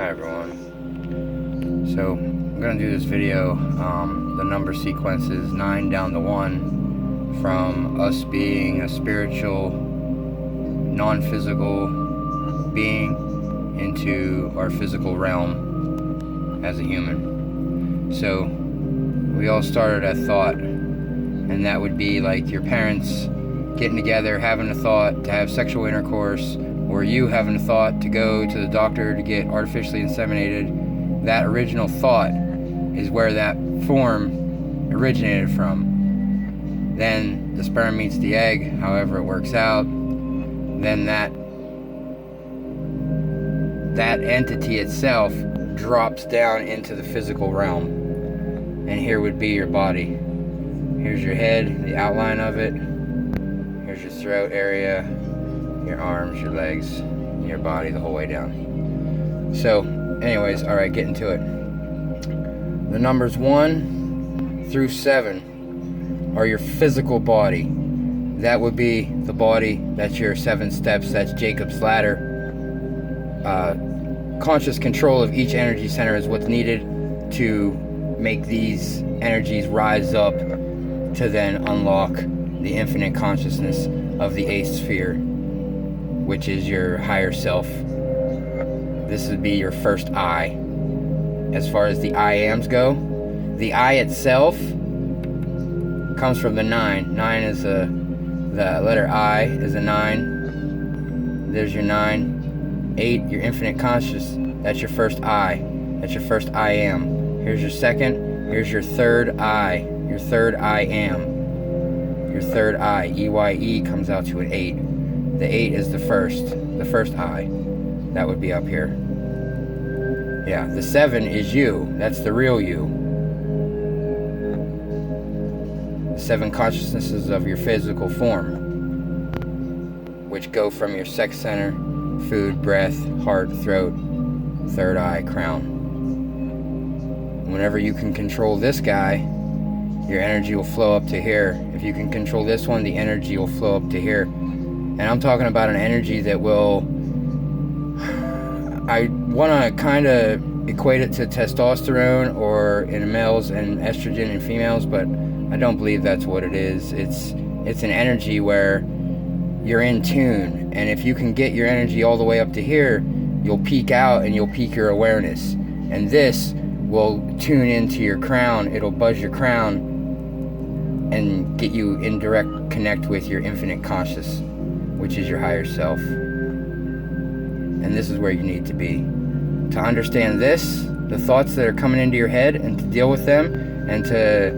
Hi everyone. So I'm going to do this video. The number sequence is 9 down to 1, from us being a spiritual, non-physical being into our physical realm as a human. So we all started at thought, and that would be like your parents getting together, having a thought to have sexual intercourse, or you having a thought to go to the doctor to get artificially inseminated. That original thought is where that form originated from. Then the sperm meets the egg, however it works out. Then that entity itself drops down into the physical realm. And here would be your body. Here's your head, the outline of it. Here's your throat area, your arms, your legs, your body, the whole way down. So, anyways, alright, getting to it. The numbers 1 through 7 are your physical body. That would be the body, that's your 7 steps, that's Jacob's ladder. Conscious control of each energy center is what's needed to make these energies rise up to then unlock the infinite consciousness of the 8th sphere, which is your higher self. This would be your first I. As far as the I ams go, the I itself comes from the 9. 9 is the letter I is a 9. There's your 9. 8, your infinite conscious. That's your first I. That's your first I am. Here's your second. Here's your third I. Your third I am. Your third I. EYE comes out to an 8. The 8 is the first I. That would be up here. Yeah, the 7 is you. That's the real you. The 7 consciousnesses of your physical form, which go from your sex center, food, breath, heart, throat, third eye, crown. Whenever you can control this guy, your energy will flow up to here. If you can control this one, the energy will flow up to here. And I'm talking about an energy that will, I want to kind of equate it to testosterone, or in males and estrogen in females, but I don't believe that's what it is. It's an energy where you're in tune, and if you can get your energy all the way up to here, you'll peak out and you'll peak your awareness. And this will tune into your crown. It'll buzz your crown and get you in direct connect with your infinite conscious, which is your higher self. And this is where you need to be. To understand this, the thoughts that are coming into your head, and to deal with them, and to,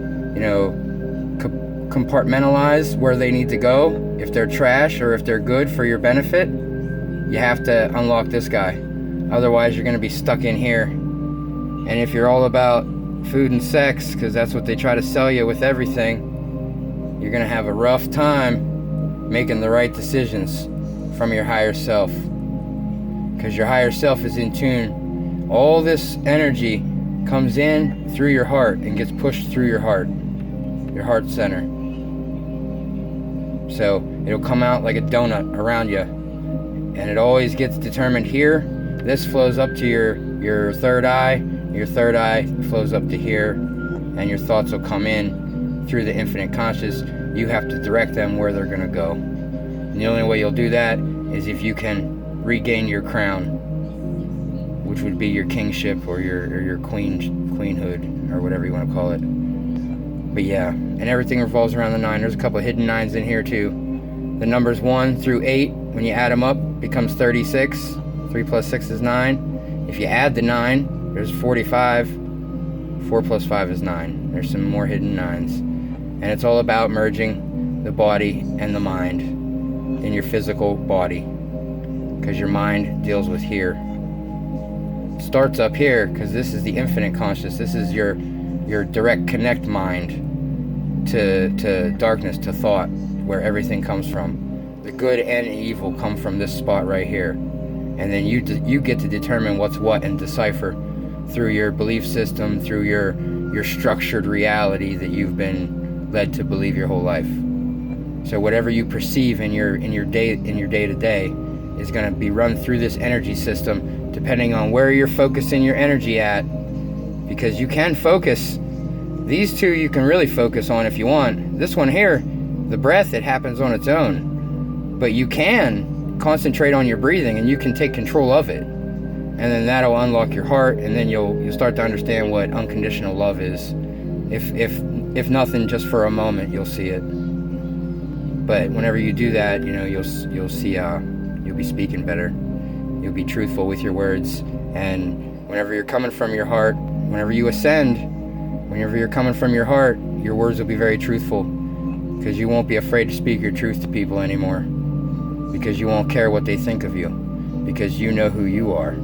compartmentalize where they need to go, if they're trash or if they're good for your benefit, you have to unlock this guy. Otherwise, you're going to be stuck in here. And if you're all about food and sex, because that's what they try to sell you with everything, you're going to have a rough time making the right decisions from your higher self, because your higher self is in tune. All this energy comes in through your heart and gets pushed through your heart center. So it'll come out like a donut around you, and it always gets determined here. This flows up to your third eye. Your third eye flows up to here, and your thoughts will come in through the infinite conscious. You have to direct them where they're going to go. And the only way you'll do that is if you can regain your crown, which would be your kingship, or your queenhood, or whatever you want to call it. But yeah, and everything revolves around the 9. There's a couple of hidden 9s in here too. The numbers 1 through 8, when you add them up, becomes 36. 3 plus 6 is 9. If you add the 9, there's 45. 4 plus 5 is 9. There's some more hidden 9s. And it's all about merging the body and the mind in your physical body, because your mind deals with here. It starts up here, because this is the infinite conscious. This is your direct connect mind to darkness, to thought, where everything comes from. The good and evil come from this spot right here. And then you get to determine what's what and decipher through your belief system, through your structured reality that you've been led to believe your whole life. So whatever you perceive in your day to day is going to be run through this energy system depending on where you're focusing your energy at, because you can focus. These two you can really focus on if you want. This one here, the breath, it happens on its own. But you can concentrate on your breathing, and you can take control of it. And then that'll unlock your heart, and then you'll start to understand what unconditional love is. If nothing, just for a moment, you'll see it. But whenever you do that, you'll see, you'll be speaking better. You'll be truthful with your words. And whenever you're coming from your heart, whenever you ascend, whenever you're coming from your heart, your words will be very truthful, because you won't be afraid to speak your truth to people anymore, because you won't care what they think of you, because you know who you are,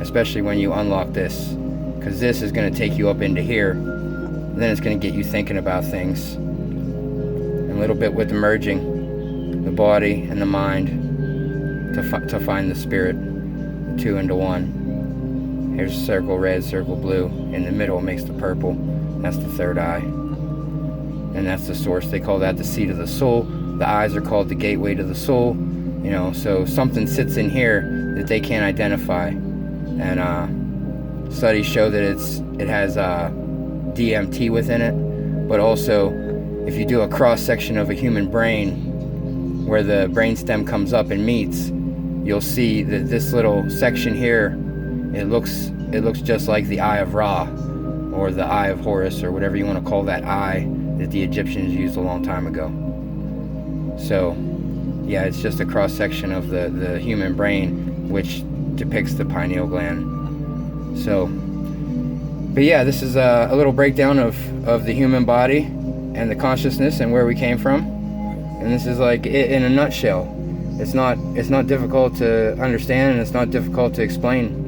especially when you unlock this, because this is going to take you up into here, and then it's going to get you thinking about things, and a little bit with the merging the body and the mind to find the spirit, the two into one. Here's a circle red, circle blue. In the middle makes the purple. That's the third eye. And that's the source. They call that the seat of the soul. The eyes are called the gateway to the soul. So something sits in here that they can't identify. And studies show that it has DMT within it. But also, if you do a cross section of a human brain where the brainstem comes up and meets, you'll see that this little section here, it looks just like the Eye of Ra, or the Eye of Horus, or whatever you want to call that eye that the Egyptians used a long time ago. So, yeah, it's just a cross section of the human brain, which depicts the pineal gland. So, but yeah, this is a little breakdown of the human body and the consciousness and where we came from. And this is like it in a nutshell. It's not difficult to understand, and it's not difficult to explain.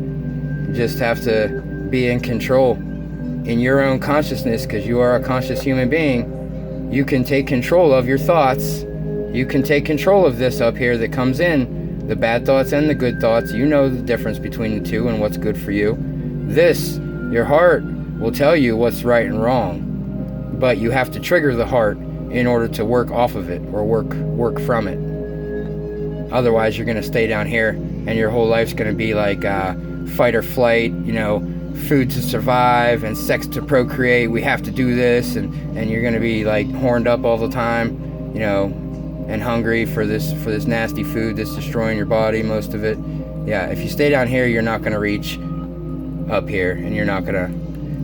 You just have to be in control in your own consciousness, because you are a conscious human being. You can take control of your thoughts. You can take control of this up here that comes in, the bad thoughts and the good thoughts. You know the difference between the two and what's good for you. This, your heart, will tell you what's right and wrong, but you have to trigger the heart in order to work off of it, or work from it. Otherwise, you're going to stay down here, and your whole life's going to be like fight or flight, food to survive and sex to procreate. We have to do this, and you're going to be like horned up all the time, and hungry for this nasty food that's destroying your body, most of it. Yeah, if you stay down here, you're not going to reach up here, and you're not going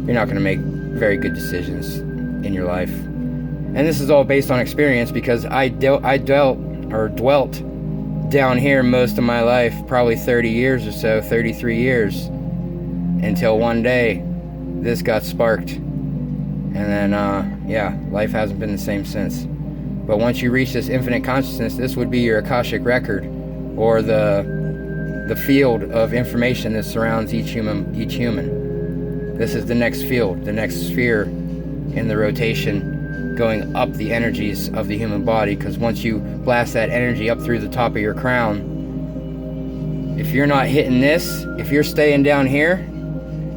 to make very good decisions in your life. And this is all based on experience, because I dwelt down here most of my life, probably 30 years or so, 33 years, until one day this got sparked. And then, life hasn't been the same since. But once you reach this infinite consciousness, this would be your Akashic record, or the field of information that surrounds each human. This is the next field, the next sphere in the rotation, going up the energies of the human body. Because once you blast that energy up through the top of your crown, if you're not hitting this, if you're staying down here,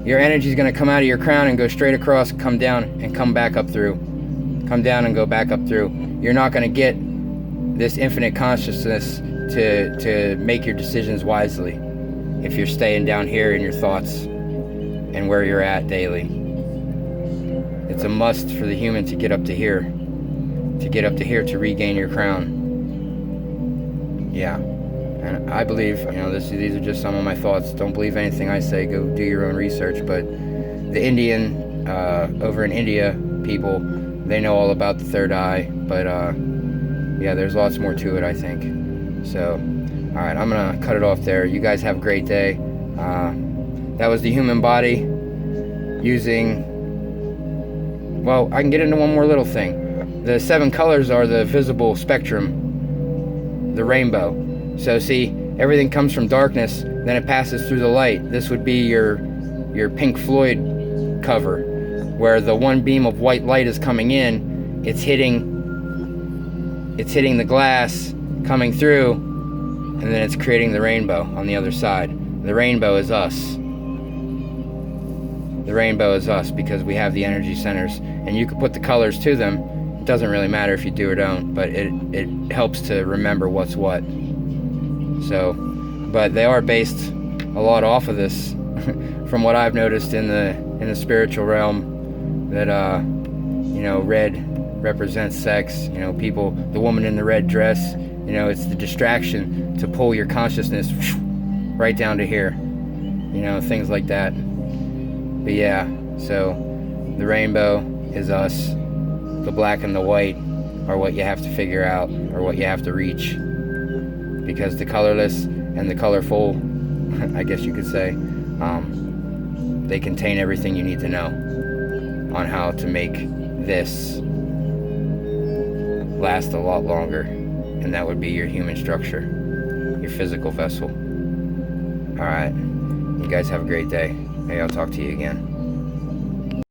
your energy is going to come out of your crown and go straight across, come down and come back up through, come down and go back up through. You're not going to get this infinite consciousness to make your decisions wisely if you're staying down here in your thoughts and where you're at daily. It's a must for the human to get up to here, to regain your crown. Yeah, and I believe, these are just some of my thoughts. Don't believe anything I say. Go do your own research. But the Indian, over in India, people, they know all about the third eye. But there's lots more to it, I think. So, all right, I'm gonna cut it off there. You guys have a great day. That was the human body using. Well, I can get into one more little thing. The 7 colors are the visible spectrum, the rainbow. So see, everything comes from darkness, then it passes through the light. This would be your Pink Floyd cover, where the one beam of white light is coming in, it's hitting the glass, coming through, and then it's creating the rainbow on the other side. The rainbow is us. The rainbow is us, because we have the energy centers, and you can put the colors to them. It doesn't really matter if you do or don't, but it helps to remember what's what. So, but they are based a lot off of this from what I've noticed in the spiritual realm, that red represents sex. People, the woman in the red dress, it's the distraction to pull your consciousness right down to here, things like that. But yeah, so the rainbow is us. The black and the white are what you have to figure out, or what you have to reach, because the colorless and the colorful, I guess you could say, they contain everything you need to know on how to make this last a lot longer, and that would be your human structure, your physical vessel. Alright, you guys have a great day. Hey, I'll talk to you again.